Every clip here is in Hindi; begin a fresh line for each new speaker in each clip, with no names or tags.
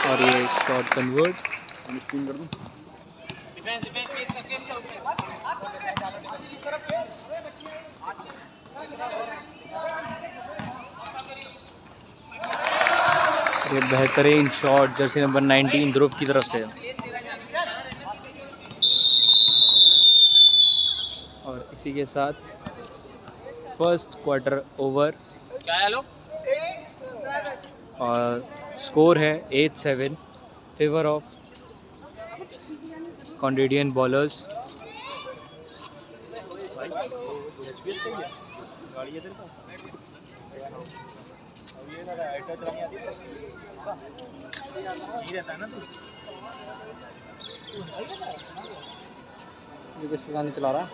और ये शॉट कन्वर्ट। ये बेहतरीन शॉट जर्सी नंबर 19 ध्रुव की तरफ से। और इसी के साथ फर्स्ट क्वार्टर ओवर और स्कोर है 8-7 फेवर ऑफ कॉन्डेडियन बॉलर्स। ये किसके गाने चला रहा है?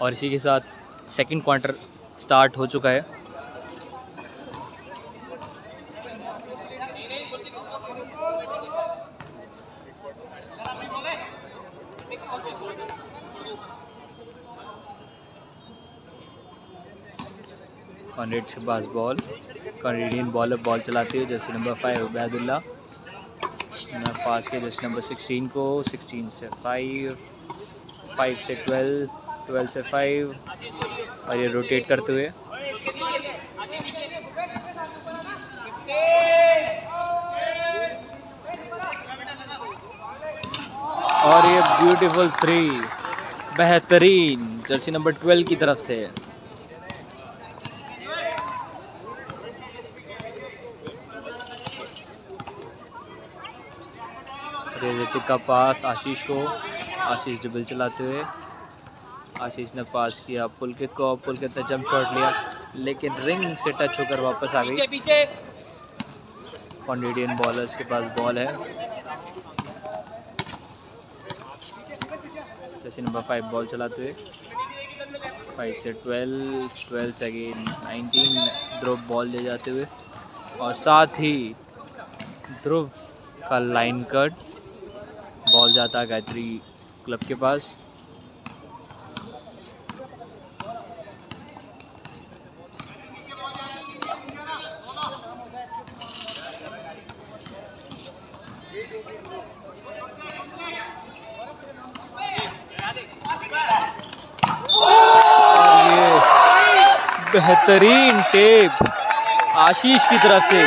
और इसी के साथ सेकंड क्वार्टर स्टार्ट हो चुका है। कॉन्रेड्स के पास बॉल, कॉन्रेडियन बॉलर बॉल चलाती है जर्सी नंबर 5 उबैदुल्ला। पास के जर्सी नंबर 16 को, 16 से 5, 5 से 12, 12 से 5 और ये रोटेट करते हुए और ये ब्यूटीफुल 3 बेहतरीन जर्सी नंबर 12 की तरफ से। ऋतिक का पास आशीष को, आशीष डबल चलाते हुए आशीष ने पास किया पुलकित को, पुलकित ने जंप शॉट लिया लेकिन रिंग से टच होकर वापस आ गई। कॉन्डेडियन बॉलर्स के पास बॉल है। जैसे नंबर 5 बॉल चलाते हुए 5 से 12, 12 से अगेन 19 ध्रुव बॉल ले जाते हुए और साथ ही ध्रुव का लाइन कट बॉल जाता है गायत्री क्लब के पास। और ये बेहतरीन टेप आशीष की तरफ से,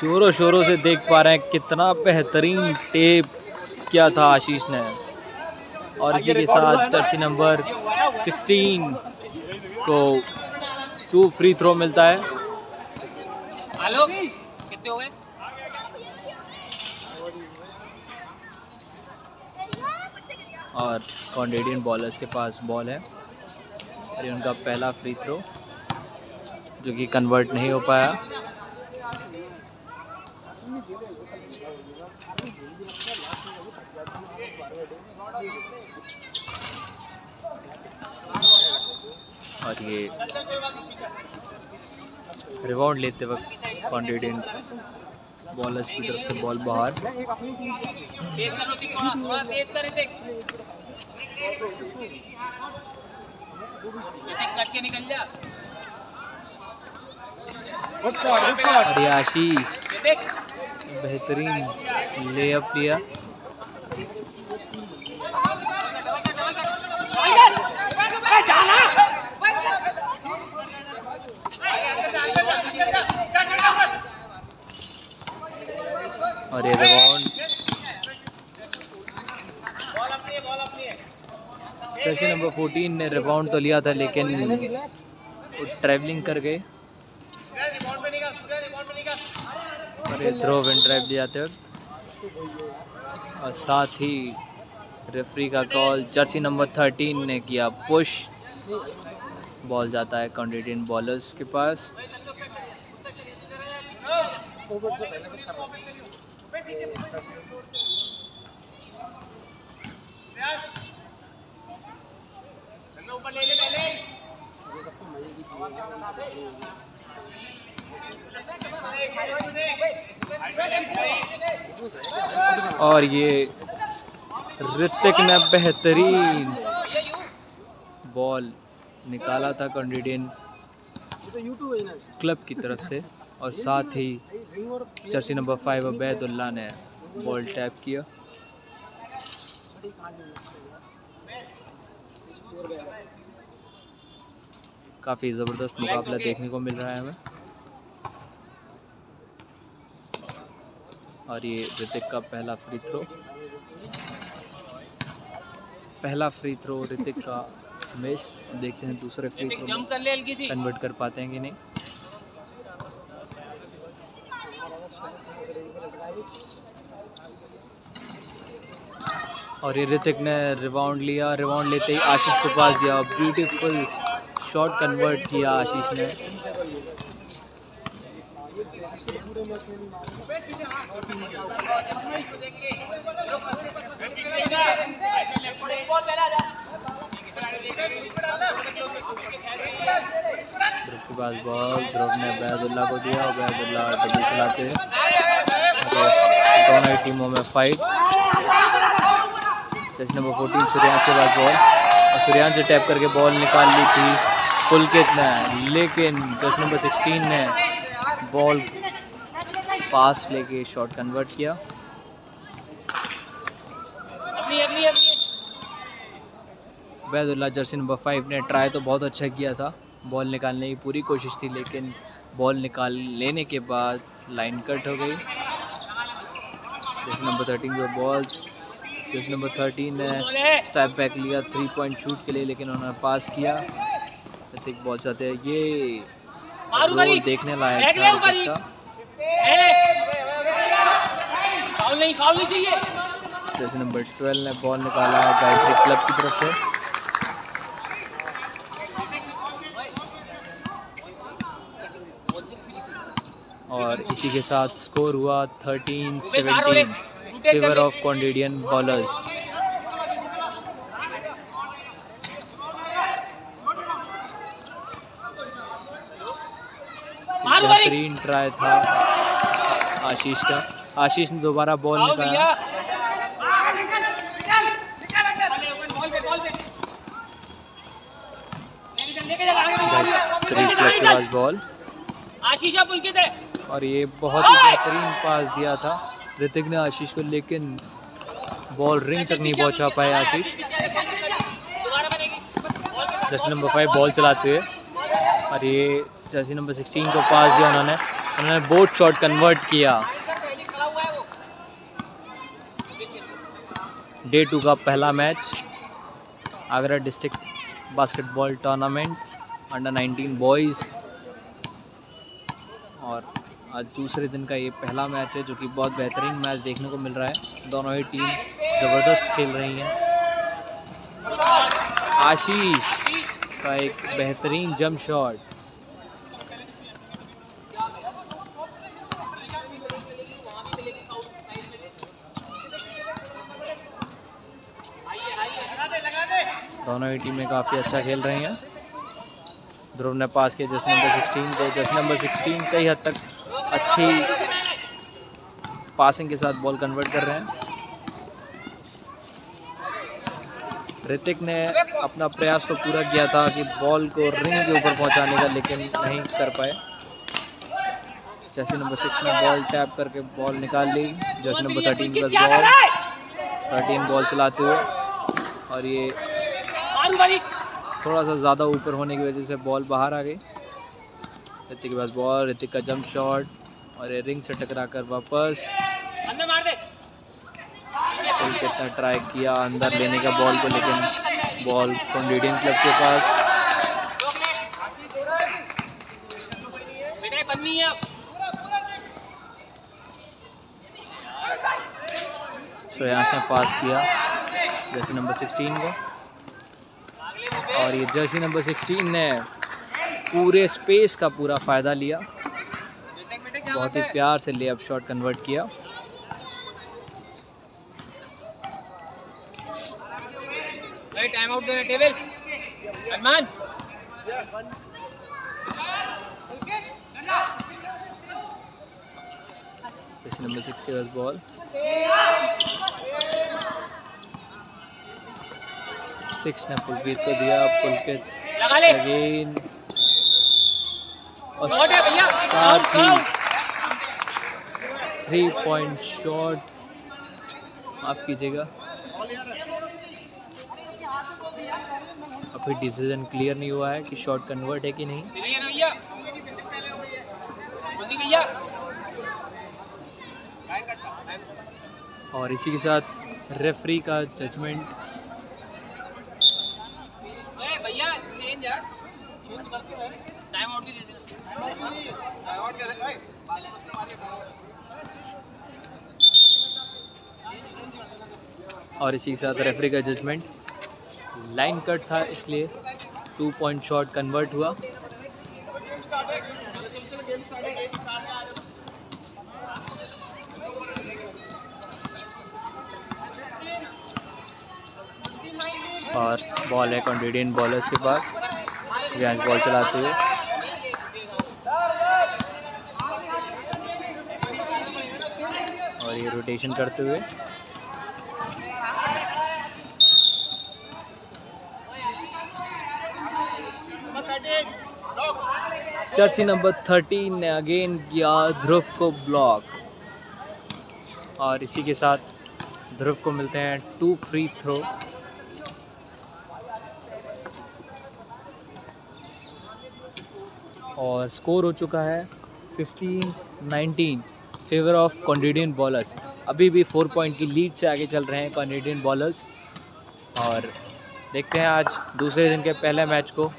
जोरों शोरों से देख पा रहे हैं कितना बेहतरीन टेप किया था आशीष ने। और इसी के साथ जर्सी नंबर 16 को 2 फ्री थ्रो मिलता है। हेलो कितने हो गए? और कॉन्डेडियन बॉलर्स के पास बॉल है और ये उनका पहला फ्री थ्रो जो कि कन्वर्ट नहीं हो पाया। और ये रिबाउंड लेते वक्त कॉन्डेडियन बॉलर्स की तरफ से बॉल बाहर। और ये आशीष बेहतरीन लेअप लिया। जर्सी नंबर 14 ने रिबाउंड तो लिया था लेकिन वो ट्रैवलिंग कर गए और ये थ्रो इन ड्राइव ले जाते वक्त। और साथ ही रेफरी का कॉल, जर्सी नंबर 13 ने किया पुश, बॉल जाता है कैनेडियन बॉलर्स के पास। और ये ऋतिक ने बेहतरीन बॉल निकाला था कैनेडियन क्लब की तरफ से और साथ ही जर्सी नंबर 5 अबैदुल्ला ने बॉल टैप किया। काफ़ी ज़बरदस्त मुकाबला देखने को मिल रहा है हमें। और ये ऋतिक का पहला फ्री थ्रो ऋतिक का मिस। देखते हैं दूसरे फ्री थ्रो में कन्वर्ट कर पाते हैं कि नहीं। और ये ऋतिक ने रिबाउंड लिया, रिबाउंड लेते ही आशीष को पास दिया, ब्यूटीफुल शॉट कन्वर्ट किया आशीष ने। ध्रुव के पास बॉल, ध्रुव ने अबैदुल्ला को दिया, अबैदुल्ला डबल चलाते हैं। दोनों टीमों में फाइट। जर्सी नंबर 14 सूर्यांश के पास बॉल और सूर्यांश से टैप करके बॉल निकाल ली थी पुलकित ने, लेकिन जर्सी नंबर 16 ने बॉल पास लेके शॉट कन्वर्ट किया। अबैदुल्ला जर्सी नंबर 5 ने ट्राई तो बहुत अच्छा किया था, बॉल निकालने की पूरी कोशिश थी, लेकिन बॉल निकाल लेने के बाद लाइन कट हो गई। जर्सी नंबर 13 को बॉल, जर्सी नंबर 13 ने स्टेप बैक लिया 3 पॉइंट शूट के लिए, लेकिन उन्होंने पास किया। ऋतिक बॉल चाहते हैं, ये रोल देखने लायक था। जर्सी नंबर 12 ने बॉल निकाला गायत्री क्लब की तरफ से। और इसी के साथ स्कोर हुआ 13-17 फेवर ऑफ कैनेडियन बॉलर्स। बेहतरीन ट्राई था आशीष का, आशीष ने दोबारा बॉल निकाला। बॉल और ये बहुत ही बेहतरीन पास दिया था ऋतिक ने आशीष को, लेकिन बॉल रिंग तक नहीं पहुंचा पाए आशीष। जर्सी नंबर 5 बॉल चलाते हुए और ये जर्सी नंबर 16 को पास दिया उन्होंने बोट शॉट कन्वर्ट किया। डे 2 का पहला match Agra district basketball tournament under 19 boys, और आज दूसरे दिन का ये पहला मैच है जो कि बहुत बेहतरीन मैच देखने को मिल रहा है। दोनों ही टीम ज़बरदस्त खेल रही हैं। आशीष का एक बेहतरीन जंप शॉट, दोनों ही टीमें काफ़ी अच्छा खेल रही हैं। ध्रुव ने पास किया जर्सी नंबर 16 को, जर्सी नंबर 16 कई हद तक अच्छी पासिंग के साथ बॉल कन्वर्ट कर रहे हैं। ऋतिक ने अपना प्रयास तो पूरा किया था कि बॉल को रिंग के ऊपर पहुंचाने का, लेकिन नहीं कर पाए। जर्सी नंबर 6 ने बॉल टैप करके बॉल निकाल ली। जर्सी नंबर 13 के पास 13 बॉल चलाते हुए, और ये थोड़ा सा ज़्यादा ऊपर होने की वजह से बॉल बाहर आ गई। ऋतिक के पास बॉल, ऋतिक का जंप शॉट और ये रिंग से टकरा कर वापस कितना ट्राई किया अंदर लेने का बॉल को, लेकिन बॉल कॉन्डिडियन क्लब के पास। श्रेयांश ने पास किया जर्सी नंबर 16 को, और ये जर्सी नंबर 16 ने पूरे स्पेस का पूरा फ़ायदा लिया, बहुत ही प्यार से लेअप शॉट कन्वर्ट किया।
टाइम आउट दे टेबल अरमान।
जर्सी नंबर 6 के पास बॉल, 6 ने पुलकित को दिया, पुलकित अगेन, और साथ ही 3 पॉइंट शॉट, माफ कीजिएगा, अभी डिसीजन क्लियर नहीं हुआ है कि शॉट कन्वर्ट है कि नहीं। और इसी के साथ रेफरी का जजमेंट।
भैया चेंज यार, टाइम आउट भी दे देना।
और इसी के साथ रेफरी का जजमेंट, लाइन कट था इसलिए 2 पॉइंट शॉट कन्वर्ट हुआ। और बॉल है कॉन्डिडियन बॉलर्स के पास, श्रेयांश बॉल चलाते हुए, और ये रोटेशन करते हुए। जर्सी नंबर 13 ने अगेन किया ध्रुव को ब्लॉक, और इसी के साथ ध्रुव को मिलते हैं 2 फ्री थ्रो। और स्कोर हो चुका है 15-19 फेवर ऑफ कॉन्डिडियन बॉलर्स। अभी भी 4 पॉइंट की लीड से आगे चल रहे हैं कॉन्डिडियन बॉलर्स, और देखते हैं आज दूसरे दिन के पहले मैच को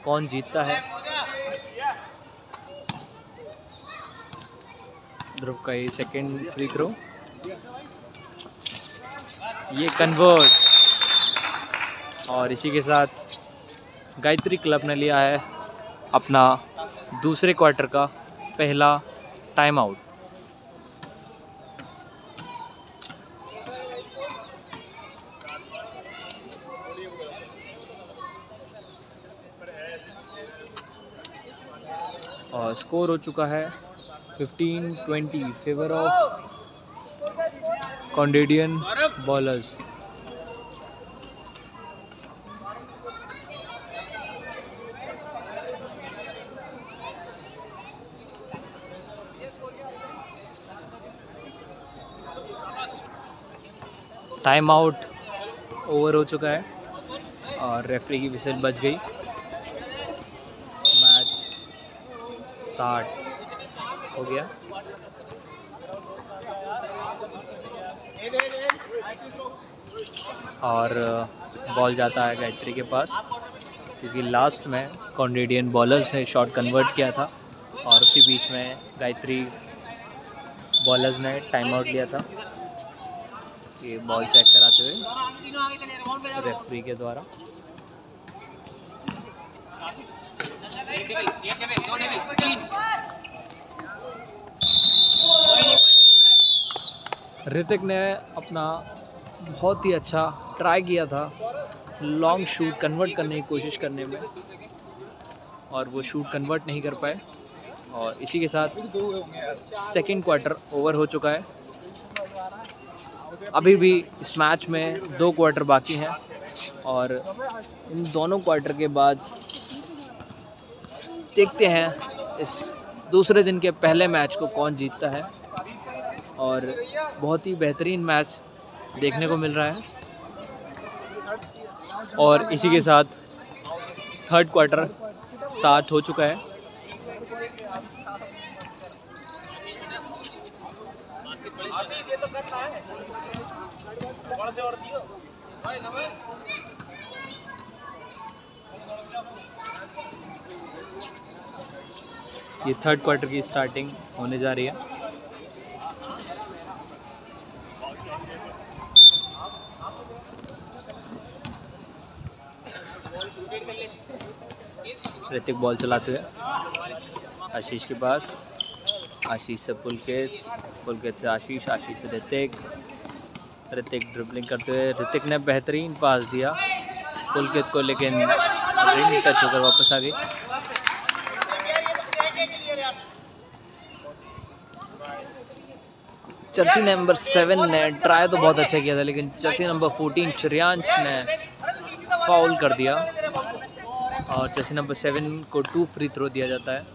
कौन जीतता है। ध्रुव का ये सेकंड फ्री थ्रो, ये कन्वर्ट, और इसी के साथ गायत्री क्लब ने लिया है अपना दूसरे क्वार्टर का पहला टाइम आउट। और स्कोर हो चुका है 15-20 favour of Canadian bowlers. Time out over हो चुका है और रेफरी की विसल बज गई। मैच स्टार्ट हो गया। और बॉल जाता है गायत्री के पास, क्योंकि लास्ट में कॉन्डिडियन बॉलर्स ने शॉट कन्वर्ट किया था और उसी बीच में गायत्री बॉलर्स ने टाइम आउट लिया था। ये बॉल चेक कराते हुए रेफरी के द्वारा। ऋतिक ने अपना बहुत ही अच्छा ट्राई किया था लॉन्ग शूट कन्वर्ट करने की कोशिश करने में, और वो शूट कन्वर्ट नहीं कर पाए। और इसी के साथ सेकंड क्वार्टर ओवर हो चुका है। अभी भी इस मैच में 2 क्वार्टर बाकी हैं और इन दोनों क्वार्टर के बाद देखते हैं इस दूसरे दिन के पहले मैच को कौन जीतता है। और बहुत ही बेहतरीन मैच देखने को मिल रहा है। और इसी के साथ थर्ड क्वार्टर स्टार्ट हो चुका है। ये थर्ड क्वार्टर की स्टार्टिंग होने जा रही है। ऋतिक बॉल चलाते हुए आशीष के पास, आशीष से पुलकित, पुलकित से आशीष, आशीष से ऋतिक, ऋतिक ड्रिबलिंग करते हुए, ऋतिक ने बेहतरीन पास दिया पुलकित को, लेकिन रिंग टच होकर वापस आ गई। जर्सी नंबर 7 ने ट्राई तो बहुत अच्छा किया था, लेकिन जर्सी नंबर 14 श्रेयांश ने फाउल कर दिया और जर्सी नंबर 7 को 2 फ्री थ्रो दिया जाता है।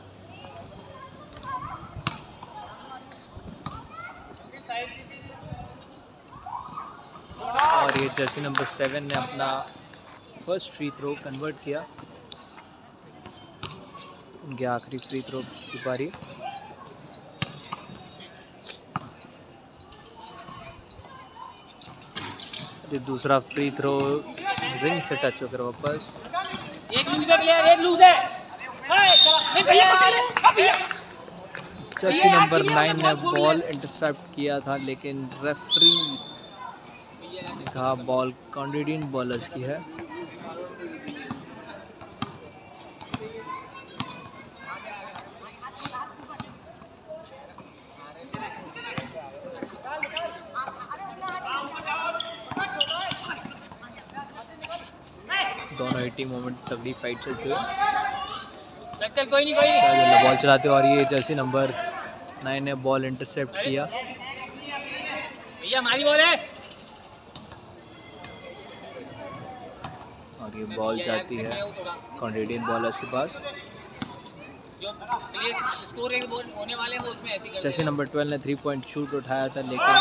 और ये जर्सी नंबर 7 ने अपना फर्स्ट फ्री थ्रो कन्वर्ट किया, उनके आखिरी फ्री थ्रो की बारी। दूसरा फ्री थ्रो रिंग से टच होकर वापस।
एक लूज है।
जर्सी नंबर 9 ने बॉल इंटरसेप्ट किया था, लेकिन रेफरी ने कहा बॉल कैनेडियन बॉलर्स की है। दोनों हिटिंग मोमेंट तगड़ी फाइट चलती है।
चल कोई नहीं
बॉल चलाते और ये जर्सी नंबर 9 ने बॉल इंटरसेप्ट किया।
भैया हमारी बॉल है।
और ये बॉल जाती है कैनेडियन बॉलर्स के पास।
जो स्कोर होने वाले हैं उसमें ऐसी
जर्सी नंबर 12 ने 3 पॉइंट शूट उठाया था, लेकिन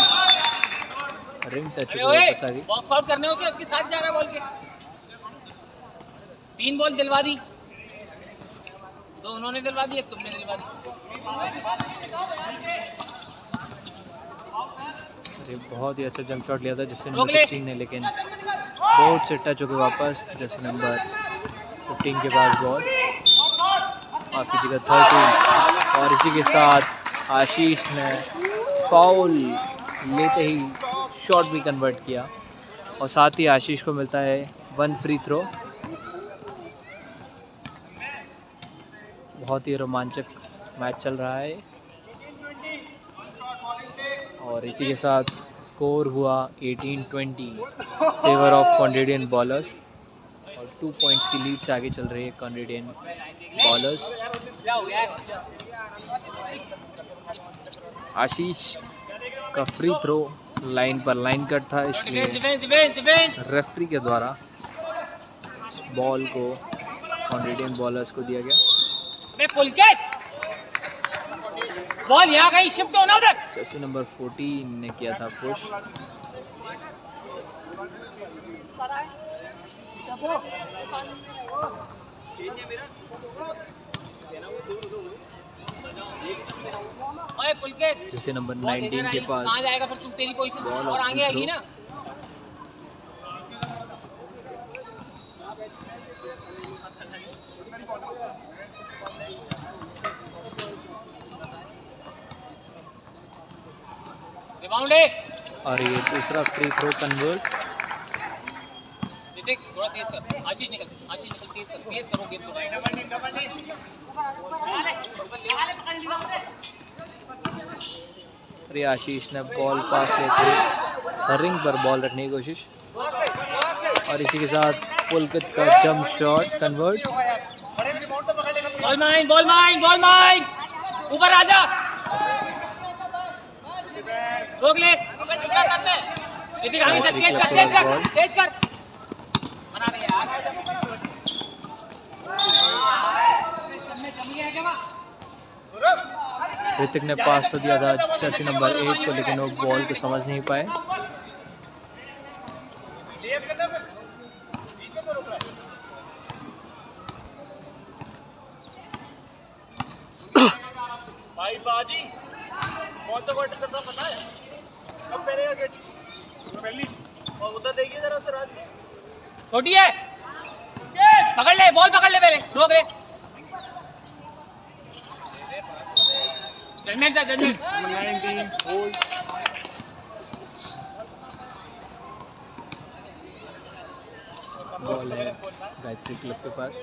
रिंग टच होकर वापस आ गई।
बॉक्स आउट करने होते उसके साथ जा रहा बॉल के। 3 बॉल दिलवा दी, 2 उन्होंने दिलवा दी, 1 तुमने दिलवा दी।
अरे बहुत ही अच्छा जंप शॉट लिया था जर्सी नंबर 16 ने, लेकिन बोर्ड से टच होकर वापस जर्सी नंबर 15 के पास बॉल, माफ कीजिएगा 13। और इसी के साथ आशीष ने फाउल लेते ही शॉट भी कन्वर्ट किया और साथ ही आशीष को मिलता है 1 फ्री थ्रो। बहुत ही रोमांचक मैच चल रहा है और इसी के साथ स्कोर हुआ 18-20 फेवर ऑफ कैनेडियन बॉलर्स और 2 पॉइंट्स की लीड से आगे चल रही है कैनेडियन बॉलर्स। आशीष का फ्री थ्रो लाइन पर लाइन कट था, इसलिए रेफरी के द्वारा इस बॉल को कैनेडियन बॉलर्स को दिया गया।
बॉल यहाँ गई, शिफ्ट होना उधर।
जर्सी नंबर 14 ने किया था पुश। जर्सी नंबर 19 के पास
कहाँ जाएगा फिर तू, तेरी पोजीशन और आगे आएगी ना।
और ये दूसरा फ्री थ्रो कन्वर्ट।
थोड़ा तेज कर, आशीष निकल, तेज कर, तेज करो गेम को।
अरे आशीष ने बॉल पास लेते रिंग पर बॉल रखने की कोशिश और इसी के साथ पुलकित का jump shot convert.
Ball mine, ऊपर आजा, रोक ले। ऋतिक आगे चल, तेज कर। बना दे यार।
ऋतिक ने पास तो दिया था जर्सी नंबर 8 को, लेकिन वो बॉल को समझ नहीं पाए।
भाई बाजी कौन सा क्वार्टर चल रहा पता है? कब पहलेगा गेट? पहली
छोटी है, पकड़ ले, बॉल पकड़ ले, पहले रोक ले। जजमेंट था, जजमेंट।
बॉल है गायत्री क्लब के पास।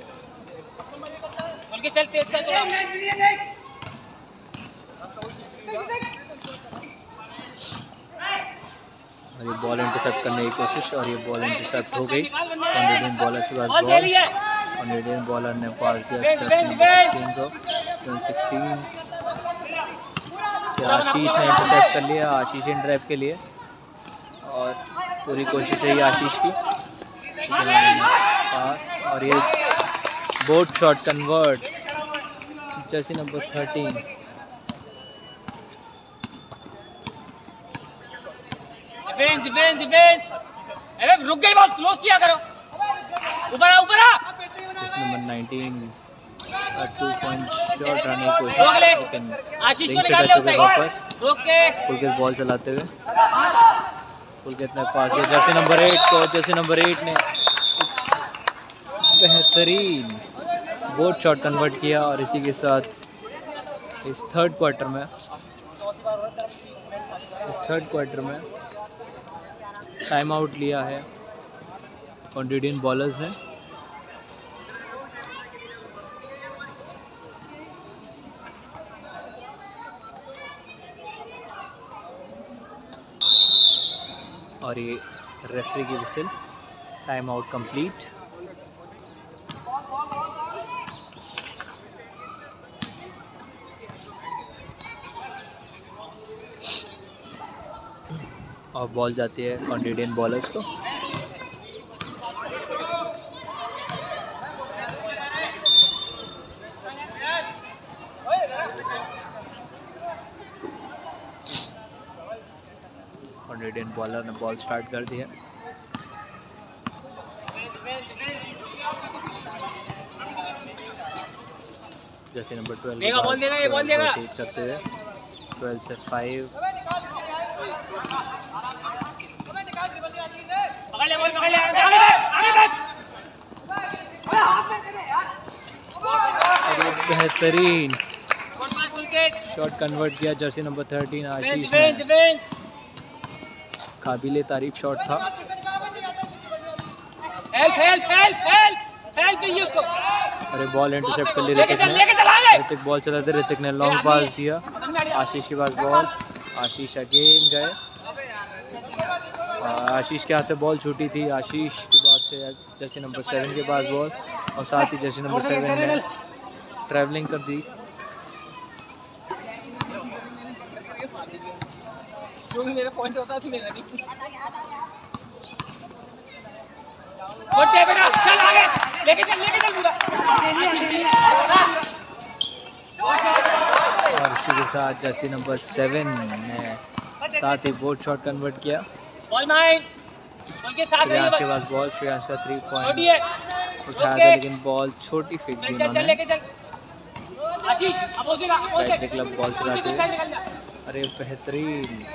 बोल के चल, तेज कर थोड़ा।
और ये बॉल इंटरसेप्ट करने की कोशिश, और ये बॉल इंटरसेप्ट हो गई। कैनेडियन बॉलर से पास बॉल, कैनेडियन बॉलर ने पास दिया जर्सी नंबर 16 को। 16 से आशीष ने इंटरसेप्ट कर लिया, आशीष इन ड्राइव के लिए, और पूरी कोशिश रही आशीष की पास, और ये boat shot convert Jersey number 13।
Defence, defence, defence. अरे रुक गई बॉल, क्लोज किया करो। ऊपर आ, ऊपर आ।
जर्सी नंबर 19 2 पॉइंट शॉट रहने की कोशिश,
रोक ले।
लेकिन
आशीष को
रिंग से
निकाल
टच
ले
हो गया
उस
वापस।
साइड। रोक के
पुलकित बॉल चलाते हुए, पुलकित ने पास किया जर्सी नंबर 8 को। जर्सी नंबर 8 ने बेहतरीन बोट शॉट कन्वर्ट किया, और इसी के साथ इस थर्ड क्वार्टर में टाइम आउट लिया है कैनेडियन बॉलर्स ने। और ये रेफरी की विसिल, टाइम आउट कंप्लीट। और बॉल जाती है कैनेडियन बॉलर्स को। कैनेडियन बॉलर ने बॉल स्टार्ट कर दिया। जैसे नंबर 12
देगा, बॉल देगा, ये बॉल देगा।
करते हुए 12 से 5।
पकड़ ले, बॉल पकड़ ले, आगे बैठ।
और ये बेहतरीन शॉट कन्वर्ट किया जर्सी नंबर 13 आशीष ने।
डिफेंस।
काबिले तारीफ शॉट था।
Help, help, help, help, help चाहिए उसको।
अरे बॉल इंटरसेप्ट कर ली
लेके
ऋतिक
चल,
ने।
लेके चल आगे।
ऋतिक बॉल चलाते, ऋतिक ने लॉन्ग पास दिया, आशीष के पास बॉल, आशीष अगेन गए, आशीष के हाथ से बॉल छूटी थी। आशीष के बाद से जर्सी नंबर 7 के पास बॉल, और साथ ही जर्सी नंबर 7 ने ट्रैवलिंग कर दी।
जो भी मेरा पॉइंट होता है मेरा नहीं। गोटे बेटा, चल आगे, लेके चल पूरा।
और इसी के साथ जर्सी नंबर 7 ने साथ ही बोट शॉट कन्वर्ट किया।
बॉल माइन, बॉल के साथ रहिए
श्रेयांश के
बस।
पास बॉल, श्रेयांश का 3
छोटी
पॉइंट
है,
उठाया था, लेकिन बॉल छोटी फेंक दी
चल चल चल,
उन्होंने।
लेके चल। आशीष, अब हो जाएगा, हो
गायत्री क्लब बॉल चलाते हुए, अरे बेहतरीन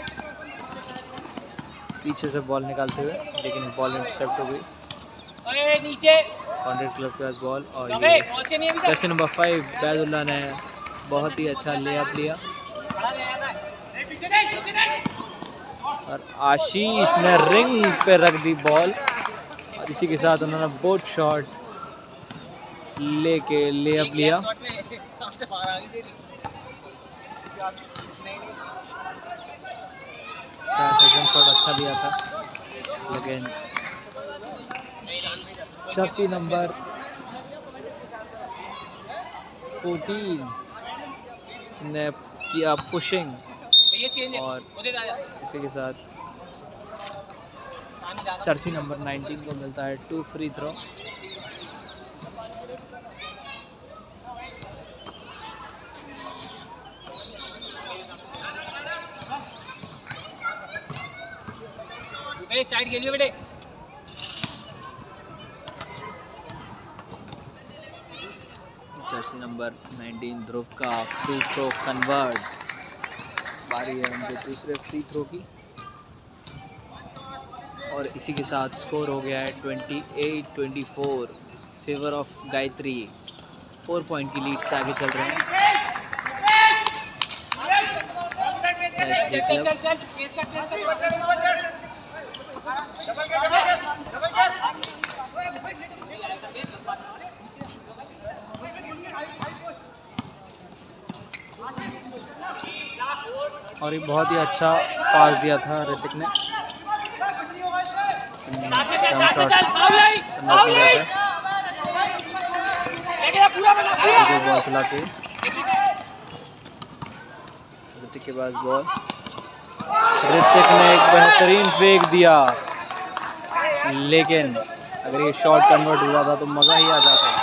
पीछे से बॉल निकालते हुए, लेकिन बॉल इंटरसेप्ट हो गई।
ओए नीचे,
कैनेडियन क्लब के पास बॉल, और
अबे
ये
पहुंचे नहीं अभी तक।
जर्सी नंबर 5 बैदुल्ला ने बहुत ही अच्छा लेअप लिया, और आशीष ने रिंग पे रख दी बॉल, और इसी के साथ उन्होंने बोट शॉट लेके लेअप लिया। शॉट अच्छा लिया था, लेकिन जर्सी नंबर 14 ने किया पुशिंग,
ये चेंज है,
और
उधर आ जा।
इसी के साथ जर्सी नंबर 19 को मिलता है 2 फ्री थ्रो।
स्टार्ट खेलियो बेटे।
जर्सी नंबर 19 ध्रुव का फ्री थ्रो कन्वर्ट। बारी है उनके दूसरे फ्री थ्रो की, और इसी के साथ स्कोर हो गया है 28-24 फेवर ऑफ गायत्री। 4 पॉइंट की लीड से आगे चल रहे हैं गायत्री क्लब। और एक बहुत ही अच्छा पास दिया था ऋतिक ने। बॉल चलाते ऋतिक के पास बॉल, ऋतिक ने एक बेहतरीन फेंक दिया, लेकिन अगर ये शॉट कन्वर्ट हुआ था तो मज़ा ही आ जाता।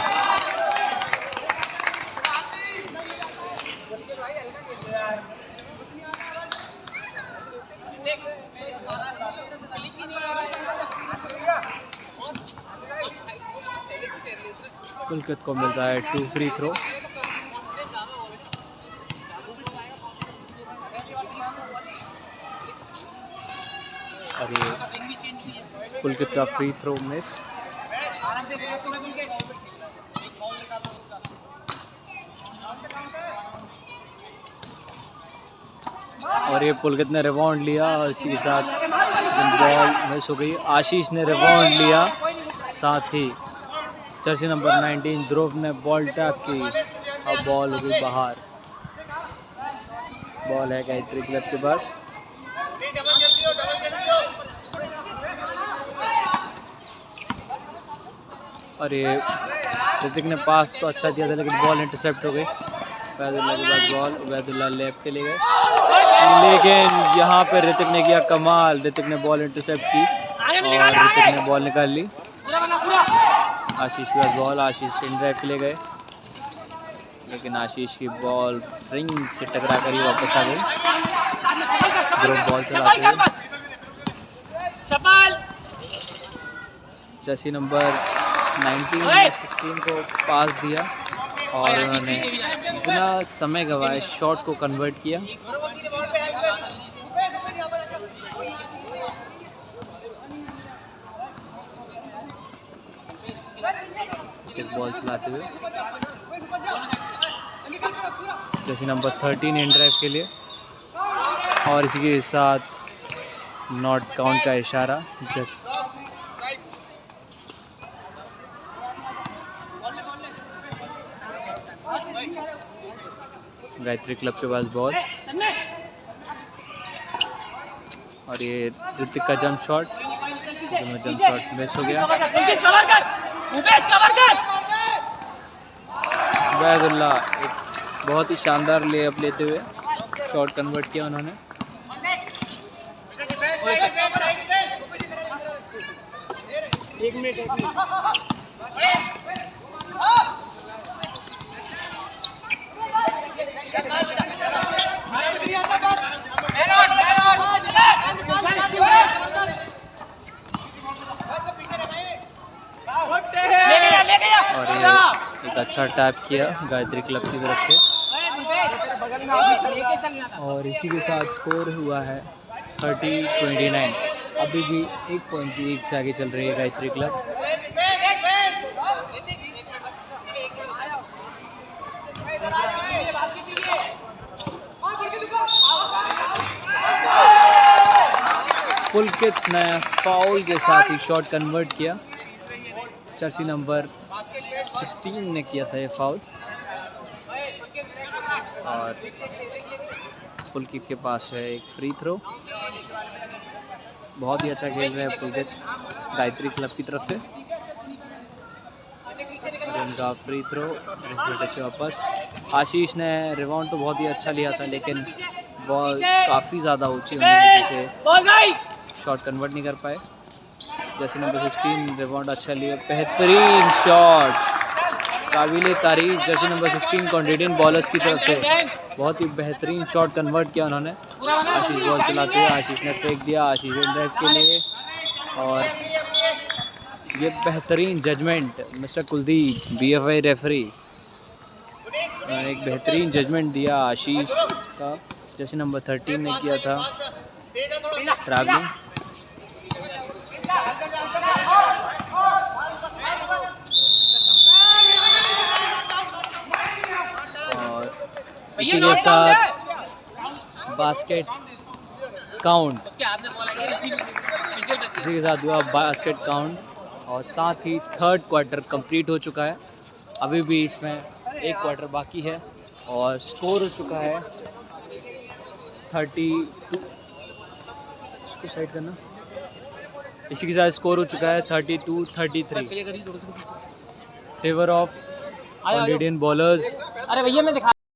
पुलकित को मिलता है 2 फ्री थ्रो। और ये पुलकित का फ्री थ्रो मिस। और ये पुलकित ने रिबाउंड लिया और इसी के साथ बॉल मिस हो गई। आशीष ने रिबाउंड लिया, साथ ही जर्सी नंबर 19 ध्रुव ने बॉल टैप की और बॉल हो गई बाहर। बॉल है गायत्री क्लब के पास। और ये ऋतिक ने पास तो अच्छा दिया था, लेकिन बॉल इंटरसेप्ट हो गई। उबैदुल्लाह के पास बॉल, उबैदुल्लाह लेफ्ट के लिए गए, लेकिन यहाँ पे ऋतिक ने किया कमाल। ऋतिक ने बॉल इंटरसेप्ट की और ऋतिक ने बॉल निकाल ली। आशीष के पास बॉल, आशीष इनड्राइव के लिए गए, लेकिन आशीष की बॉल रिंग से टकरा कर ही वापस आ गई। ध्रुव बॉल चलाते हुए जर्सी नंबर 19 ने 16 को पास दिया और उन्होंने बिना समय गवाए शॉट को कन्वर्ट किया। बॉल चलाते हुए जर्सी नंबर 13 इन ड्राइव के लिए, और इसी के साथ नॉट काउंट का इशारा। गायत्री क्लब के पास बॉल और ये ऋतिक का jump shot, jump shot miss हो गया। उबैदुल्लाह एक बहुत ही शानदार लेअप लेते हुए शॉट कन्वर्ट किया उन्होंने। एक मिनट और एक अच्छा टैप किया गायत्री क्लब की तरफ से। और इसी के साथ स्कोर हुआ है 30-29। अभी भी 1 पॉइंट की लीड से आगे चल रही है गायत्री क्लब। पुलकित ने फाउल के साथ ही शॉट कन्वर्ट किया। जर्सी नंबर 16 ने किया था ये फाउल और पुलकित के पास है एक फ्री थ्रो। बहुत ही अच्छा खेल रहे हैं पुलकित गायत्री क्लब की तरफ से। उनका फ्री थ्रो वापस। आशीष ने रिबाउंड तो बहुत ही अच्छा लिया था, लेकिन बॉल काफ़ी ज़्यादा ऊंची होने की वजह से शॉट कन्वर्ट नहीं कर पाए। जैसे नंबर 16 रिबाउंड अच्छा लिया, बेहतरीन शॉट, काबिल तारीफ जर्सी नंबर 16 कॉन्डिडेंट बॉलर्स की तरफ से बहुत ही बेहतरीन शॉट कन्वर्ट किया उन्होंने। आशीष बॉल चलाते हुए आशीष ने फेंक दिया, आशीष ड्राइव के लिए, और ये बेहतरीन judgement Mister Kuldeep BFI referee एक बेहतरीन जजमेंट दिया आशीष का। जैसे नंबर 13 ने किया था ट्रैवलिंग। इसी के साथ बास्केट काउंट,
उसके हाथ में बॉल आई है,
इसी के साथ हुआ बास्केट काउंट और साथ ही थर्ड क्वार्टर कंप्लीट हो चुका है। अभी भी इसमें एक क्वार्टर बाकी है और स्कोर हो चुका है 32। इसको साइड करना। इसी के साथ स्कोर हो चुका है 32-33 फेवर ऑफ ऑलरेडियन बॉलर्स।
अरे भैया मैं दिखा